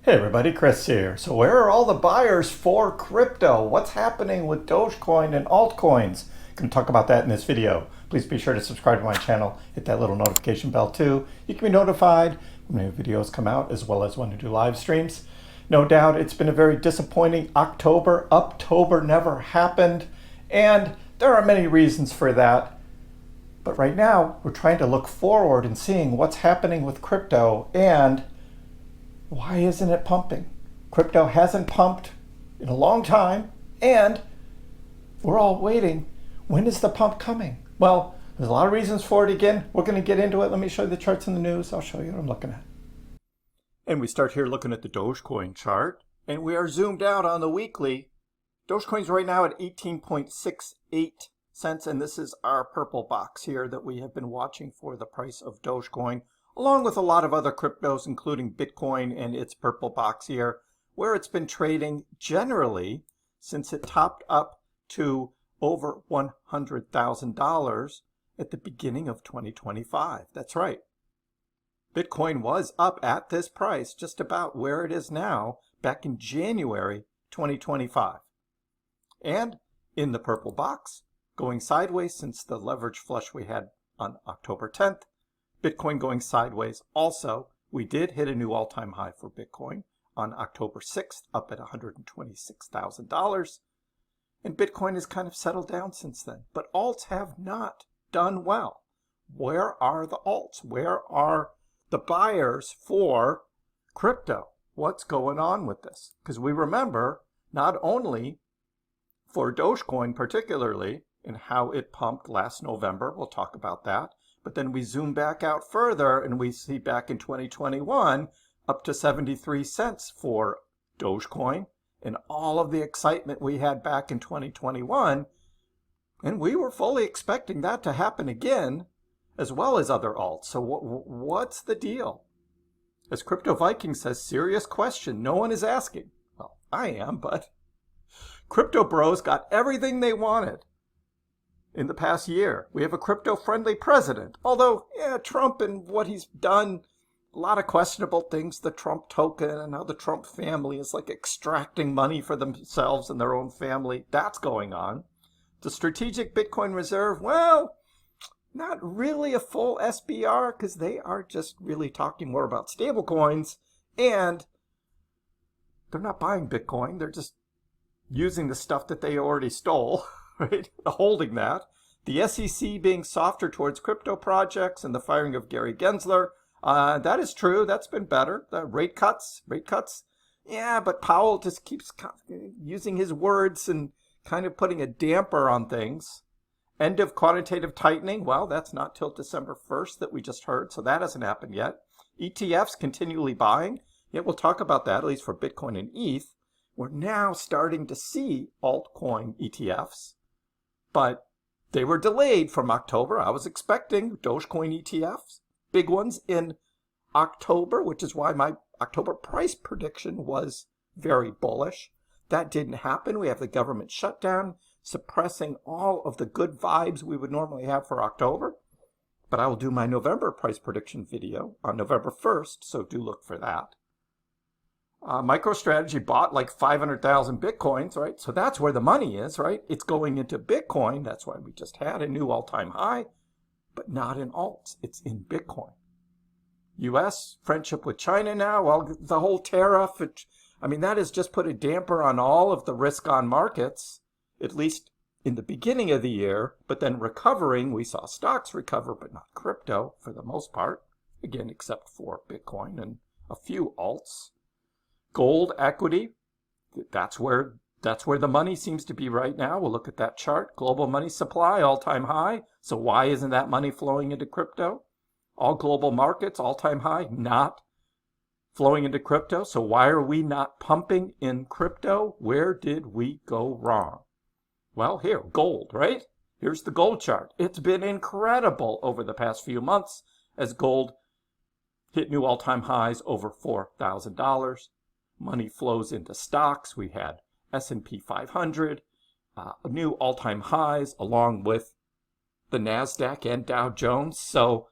Hey everybody, Chris here. So where are all the buyers for crypto? What's happening with Dogecoin and altcoins? Going to talk about that in this video. Please be sure to subscribe to my channel. Hit that little notification bell too. You can be notified when new videos come out as well as when I do live streams. No doubt it's been a very disappointing October. Uptober never happened, and there are many reasons for that. But right now we're trying to look forward and seeing what's happening with crypto and why isn't it pumping? Crypto hasn't pumped in a long time, and we're all waiting. When is the pump coming? Well, there's a lot of reasons for it. Again, we're going to get into it. Let me show you the charts in the news. I'll show you what I'm looking at. And we start here looking at the Dogecoin chart, and we are zoomed out on the weekly. Dogecoin's right now at 18.68 cents, and this is our purple box here that we have been watching for the price of Dogecoin, along with a lot of other cryptos, including Bitcoin and its purple box here, where it's been trading generally since it topped up to over $100,000 at the beginning of 2025. That's right. Bitcoin was up at this price, just about where it is now, back in January 2025. And in the purple box, going sideways since the leverage flush we had on October 10th, Bitcoin going sideways. Also, we did hit a new all-time high for Bitcoin on October 6th, up at $126,000. And Bitcoin has kind of settled down since then. But alts have not done well. Where are the alts? Where are the buyers for crypto? What's going on with this? Because we remember, not only for Dogecoin particularly, and how it pumped last November, we'll talk about that, but then we zoom back out further and we see back in 2021 up to 73 cents for Dogecoin, and all of the excitement we had back in 2021. And we were fully expecting that to happen again, as well as other alts. So what's the deal? As Crypto Viking says, serious question. No one is asking. Well, I am, but crypto bros got everything they wanted in the past year. We have a crypto-friendly president. Although, yeah, Trump and what he's done, a lot of questionable things, the Trump token and how the Trump family is like extracting money for themselves and their own family. That's going on. The strategic Bitcoin reserve, well, not really a full SBR because they are just really talking more about stable coins, and they're not buying Bitcoin. They're just using the stuff that they already stole. Right? Holding that. The SEC being softer towards crypto projects and the firing of Gary Gensler. That is true. That's been better. The rate cuts. Yeah, but Powell just keeps using his words and kind of putting a damper on things. End of quantitative tightening. Well, that's not till December 1st that we just heard, so that hasn't happened yet. ETFs continually buying. Yeah, we'll talk about that, at least for Bitcoin and ETH. We're now starting to see altcoin ETFs. But they were delayed from October. I was expecting Dogecoin ETFs, big ones in October, which is why my October price prediction was very bullish. That didn't happen. We have the government shutdown suppressing all of the good vibes we would normally have for October. But I will do my November price prediction video on November 1st, so do look for that. MicroStrategy bought like 500,000 Bitcoins, right? So that's where the money is, right? It's going into Bitcoin. That's why we just had a new all-time high, but not in alts. It's in Bitcoin. U.S. friendship with China now. Well, the whole tariff, that has just put a damper on all of the risk on markets, at least in the beginning of the year, but then recovering. We saw stocks recover, but not crypto for the most part. Again, except for Bitcoin and a few alts. Gold equity, that's where the money seems to be right now. We'll look at that chart. Global money supply, all-time high. So why isn't that money flowing into crypto? All global markets, all-time high, not flowing into crypto. So why are we not pumping in crypto? Where did we go wrong? Well, here, gold, right? Here's the gold chart. It's been incredible over the past few months as gold hit new all-time highs over $4,000. Money flows into stocks. We had S&P 500, new all-time highs, along with the NASDAQ and Dow Jones. So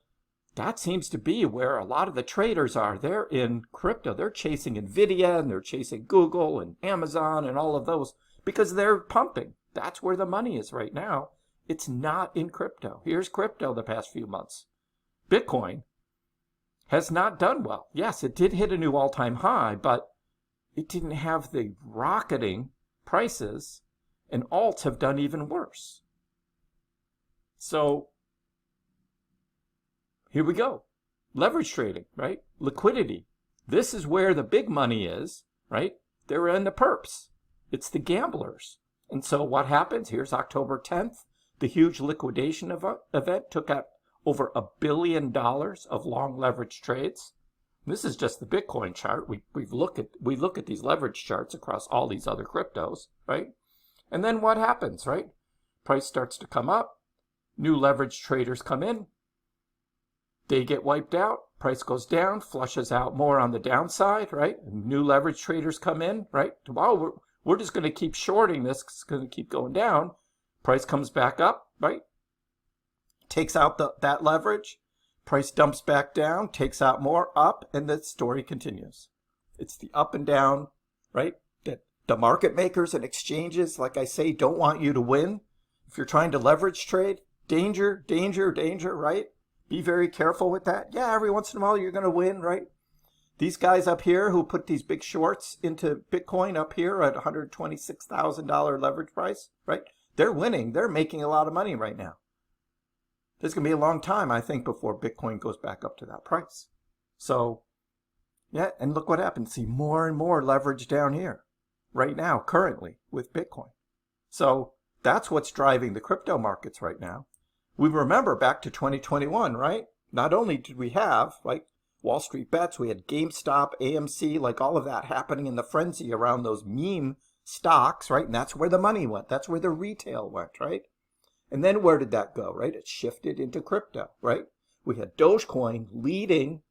that seems to be where a lot of the traders are. They're in crypto. They're chasing Nvidia and they're chasing Google and Amazon and all of those because they're pumping. That's where the money is right now. It's not in crypto. Here's crypto the past few months. Bitcoin has not done well. Yes, it did hit a new all-time high, but it didn't have the rocketing prices, and alts have done even worse. So here we go. Leverage trading, right? Liquidity. This is where the big money is, right? They're in the perps. It's the gamblers. And so what happens? Here's October 10th. The huge liquidation event took out over $1 billion of long leverage trades. This is just the Bitcoin chart. We look at these leverage charts across all these other cryptos, right? And then what happens, right? Price starts to come up. New leverage traders come in. They get wiped out. Price goes down, flushes out more on the downside, right? New leverage traders come in, right? Wow, we're just going to keep shorting this. It's going to keep going down. Price comes back up, right? Takes out that leverage. Price dumps back down, takes out more up, and the story continues. It's the up and down, right? That the market makers and exchanges, like I say, don't want you to win. If you're trying to leverage trade, danger, danger, danger, right? Be very careful with that. Yeah, every once in a while you're going to win, right? These guys up here who put these big shorts into Bitcoin up here at $126,000 leverage price, right? They're winning. They're making a lot of money right now. There's going to be a long time, I think, before Bitcoin goes back up to that price. So, yeah, and look what happened. See more and more leverage down here right now, currently, with Bitcoin. So that's what's driving the crypto markets right now. We remember back to 2021, right? Not only did we have, like, Wall Street bets, we had GameStop, AMC, like all of that happening in the frenzy around those meme stocks, right? And that's where the money went. That's where the retail went, right? And then where did that go, right? It shifted into crypto, right? We had Dogecoin leading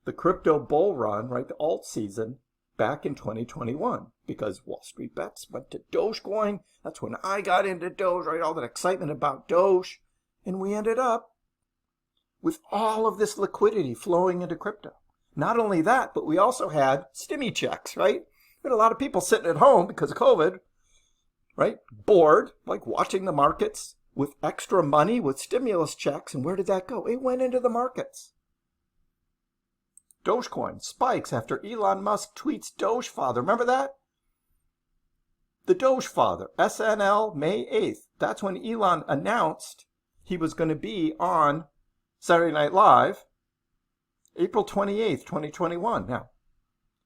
the crypto bull run, right? The alt season back in 2021 because Wall Street bets went to Dogecoin. That's when I got into Doge, right? All that excitement about Doge. And we ended up with all of this liquidity flowing into crypto. Not only that, but we also had stimmy checks, right? We had a lot of people sitting at home because of COVID, right? Bored, like watching the markets with extra money, with stimulus checks. And where did that go? It went into the markets. Dogecoin spikes after Elon Musk tweets Doge Father. Remember that? The Doge Father, SNL, May 8th. That's when Elon announced he was going to be on Saturday Night Live, April 28th, 2021. Now,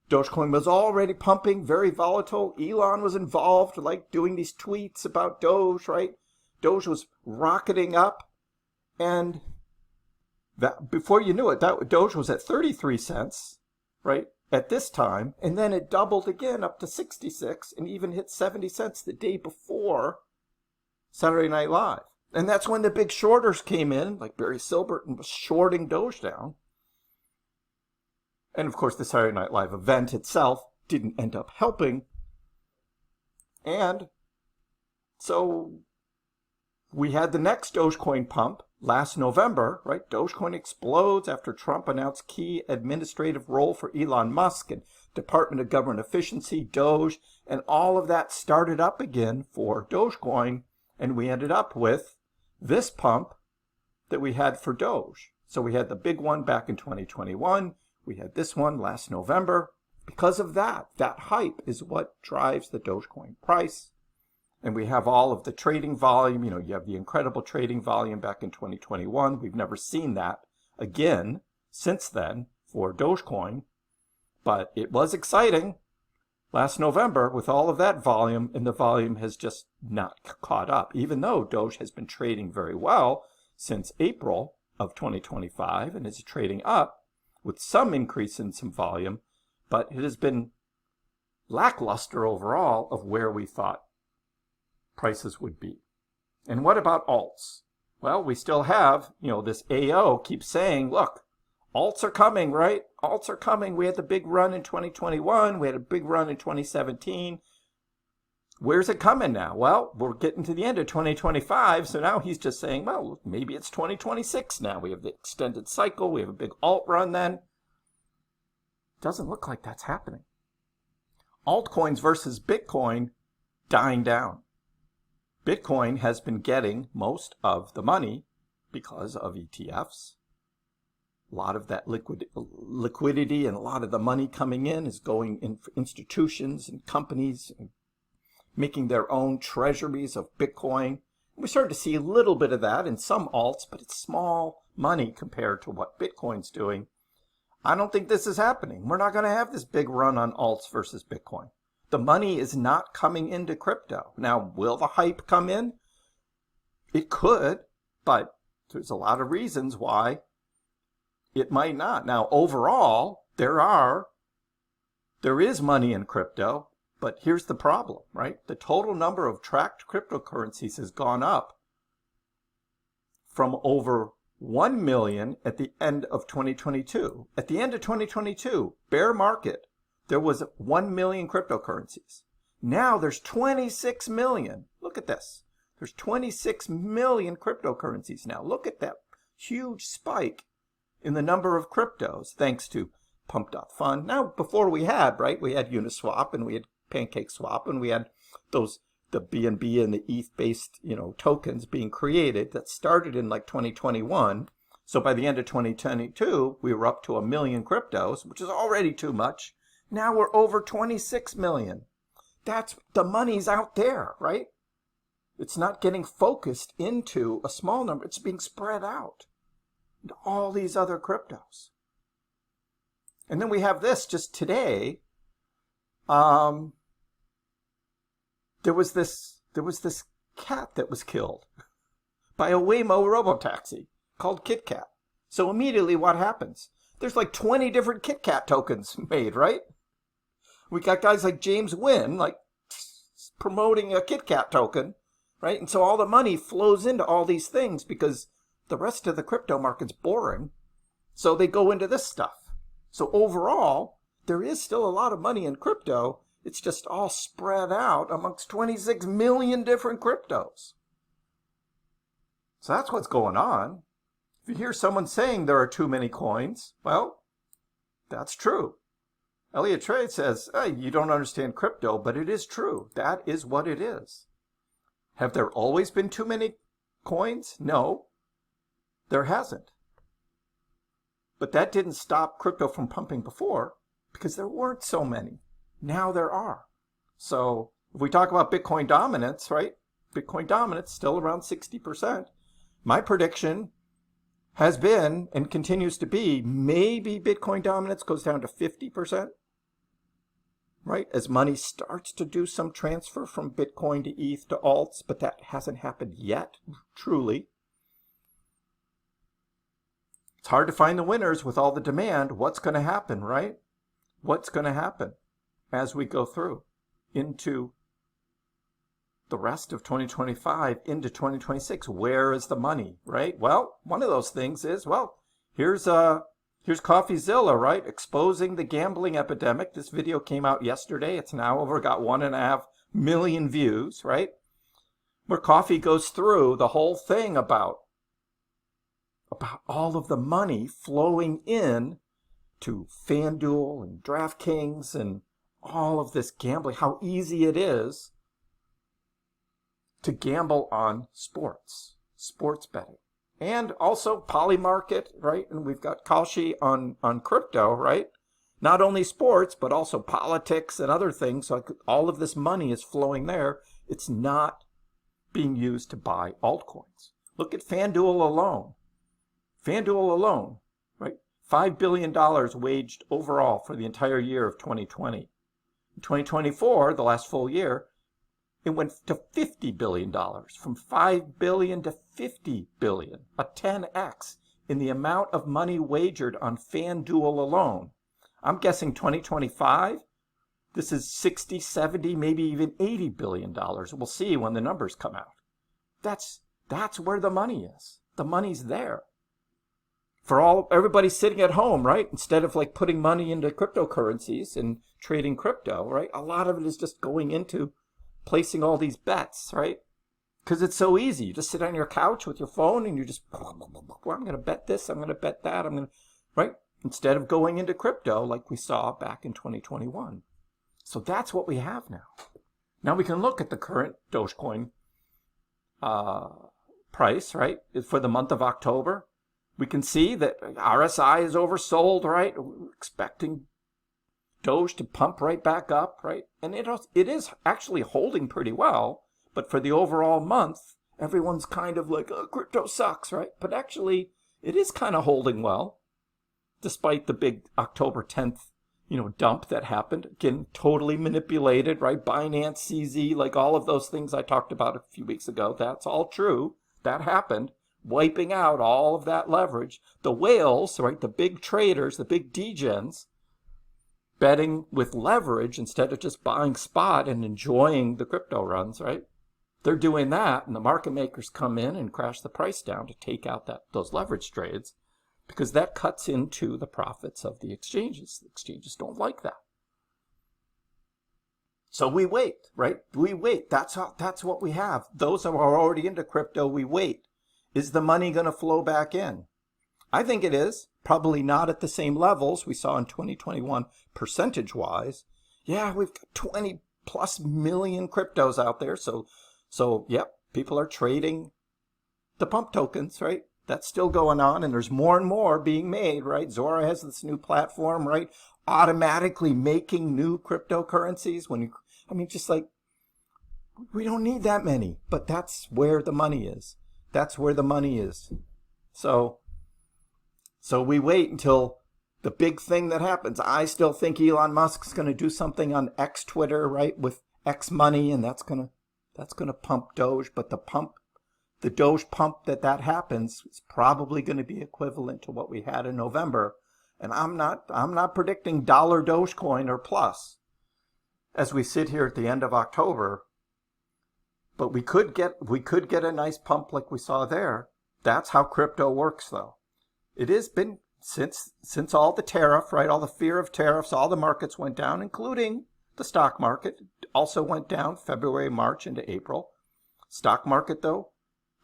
Dogecoin was already pumping, very volatile. Elon was involved, like doing these tweets about Doge, right? Doge was rocketing up. And that before you knew it, that Doge was at 33 cents, right, at this time. And then it doubled again up to 66 and even hit 70 cents the day before Saturday Night Live. And that's when the big shorters came in, like Barry Silbert was shorting Doge down. And of course, the Saturday Night Live event itself didn't end up helping. And so we had the next Dogecoin pump last November, right? Dogecoin explodes after Trump announced key administrative role for Elon Musk and Department of Government Efficiency, Doge, and all of that started up again for Dogecoin. And we ended up with this pump that we had for Doge. So we had the big one back in 2021. We had this one last November. Because of that hype is what drives the Dogecoin price. And we have all of the trading volume. You know, you have the incredible trading volume back in 2021. We've never seen that again since then for Dogecoin. But it was exciting last November with all of that volume, and the volume has just not caught up, even though Doge has been trading very well since April of 2025 and is trading up with some increase in some volume, but it has been lackluster overall of where we thought prices would be. And what about alts? Well, we still have, this AO keeps saying, look, alts are coming, right? Alts are coming. We had the big run in 2021. We had a big run in 2017. Where's it coming now? Well, we're getting to the end of 2025, so now he's just saying, well, maybe it's 2026 now. We have the extended cycle. We have a big alt run then. Doesn't look like that's happening. Altcoins versus Bitcoin dying down. Bitcoin has been getting most of the money because of ETFs. A lot of that liquidity and a lot of the money coming in is going in for institutions and companies and making their own treasuries of Bitcoin. We started to see a little bit of that in some alts, but it's small money compared to what Bitcoin's doing. I don't think this is happening. We're not going to have this big run on alts versus Bitcoin. The money is not coming into crypto. Now, will the hype come in? It could, but there's a lot of reasons why it might not. Now, overall, there is money in crypto, but here's the problem, right? The total number of tracked cryptocurrencies has gone up from over 1 million at the end of 2022. At the end of 2022, bear market, there was 1 million cryptocurrencies. Now there's 26 million. Look at this. There's 26 million cryptocurrencies now. Look at that huge spike in the number of cryptos, thanks to Pump.Fund. Now, before we had Uniswap and we had PancakeSwap and we had the BNB and the ETH-based, tokens being created that started in like 2021. So by the end of 2022, we were up to 1 million cryptos, which is already too much. Now we're over 26 million. That's the money's out there, right? It's not getting focused into a small number. It's being spread out into all these other cryptos. And then we have this just today. There was this cat that was killed by a Waymo robotaxi called Kit Kat. So immediately what happens? There's like 20 different Kit Kat tokens made, right? We got guys like James Nguyen, like promoting a Kit Kat token, right? And so all the money flows into all these things because the rest of the crypto market's boring. So they go into this stuff. So overall, there is still a lot of money in crypto. It's just all spread out amongst 26 million different cryptos. So that's what's going on. If you hear someone saying there are too many coins, well, that's true. Elliot Trade says, hey, you don't understand crypto, but it is true. That is what it is. Have there always been too many coins? No, there hasn't. But that didn't stop crypto from pumping before because there weren't so many. Now there are. So if we talk about Bitcoin dominance, right? Bitcoin dominance still around 60%. My prediction has been and continues to be maybe Bitcoin dominance goes down to 50%, right? As money starts to do some transfer from Bitcoin to ETH to alts, but that hasn't happened yet, truly. It's hard to find the winners with all the demand. What's going to happen, right? What's going to happen as we go through into the rest of 2025 into 2026? Where is the money, right? Well, one of those things is, well, here's CoffeeZilla, right? Exposing the gambling epidemic. This video came out yesterday. It's now got 1.5 million views, right? Where Coffee goes through the whole thing about all of the money flowing in to FanDuel and DraftKings and all of this gambling, how easy it is to gamble on sports betting. And also Polymarket, right? And we've got Kalshi on crypto, right? Not only sports, but also politics and other things. Like all of this money is flowing there. It's not being used to buy altcoins. Look at FanDuel alone. FanDuel alone, right? $5 billion waged overall for the entire year of 2020. In 2024, the last full year, it went to $50 billion, from $5 billion to $50 billion, a 10x in the amount of money wagered on FanDuel alone. I'm guessing 2025, this is 60, 70, maybe even $80 billion. We'll see when the numbers come out. That's where the money is. The money's there. For everybody sitting at home, right? Instead of like putting money into cryptocurrencies and trading crypto, right? A lot of it is just going into placing all these bets, right? Because it's so easy. You just sit on your couch with your phone and you just, well, I'm going to bet this, I'm going to bet that, right? Instead of going into crypto like we saw back in 2021. So that's what we have now. Now we can look at the current Dogecoin price, right? For the month of October. We can see that RSI is oversold, right? We're expecting Doge to pump right back up, right? And it is actually holding pretty well. But for the overall month, everyone's kind of like, oh, crypto sucks, right? But actually, it is kind of holding well, despite the big October 10th, dump that happened. Again, totally manipulated, right? Binance, CZ, like all of those things I talked about a few weeks ago. That's all true. That happened, wiping out all of that leverage. The whales, right? The big traders, the big degens, betting with leverage instead of just buying spot and enjoying the crypto runs, right? They're doing that, and the market makers come in and crash the price down to take out those leverage trades, because that cuts into the profits of the exchanges. The exchanges don't like that. So we wait, right? We wait. That's what we have. Those who are already into crypto, we wait. Is the money going to flow back in? I think it is. Probably not at the same levels we saw in 2021 percentage-wise. Yeah, we've got 20 plus million cryptos out there, So, yep, people are trading the pump tokens, right? That's still going on, and there's more and more being made, right? Zora has this new platform, right? Automatically making new cryptocurrencies. Just like, we don't need that many, but that's where the money is. That's where the money is. So we wait until the big thing that happens. I still think Elon Musk's going to do something on X Twitter, right? With X money, and that's going to pump Doge, but the Doge pump that happens is probably going to be equivalent to what we had in November. And I'm not predicting dollar Dogecoin or plus as we sit here at the end of October. But we could get a nice pump like we saw there. That's how crypto works, though. It has been since all the tariff, right? All the fear of tariffs, all the markets went down, including the stock market also went down February, March into April. Stock market, though,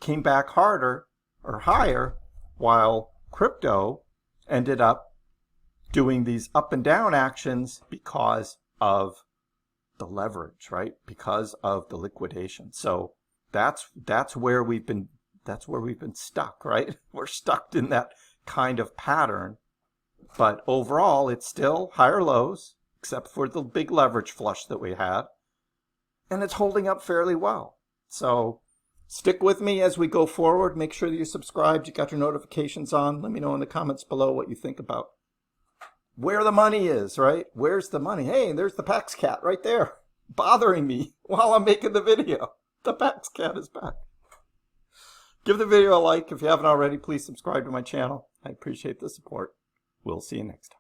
came back harder or higher, while crypto ended up doing these up and down actions because of the leverage, right? Because of the liquidation. So that's where we've been stuck, right? We're stuck in that kind of pattern. But overall, it's still higher lows, except for the big leverage flush that we had. And it's holding up fairly well. So stick with me as we go forward. Make sure that you're subscribed, you got your notifications on. Let me know in the comments below what you think about where the money is, right? Where's the money? Hey, there's the Pax cat right there, bothering me while I'm making the video. The Pax cat is back. Give the video a like. If you haven't already, please subscribe to my channel. I appreciate the support. We'll see you next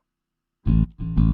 time.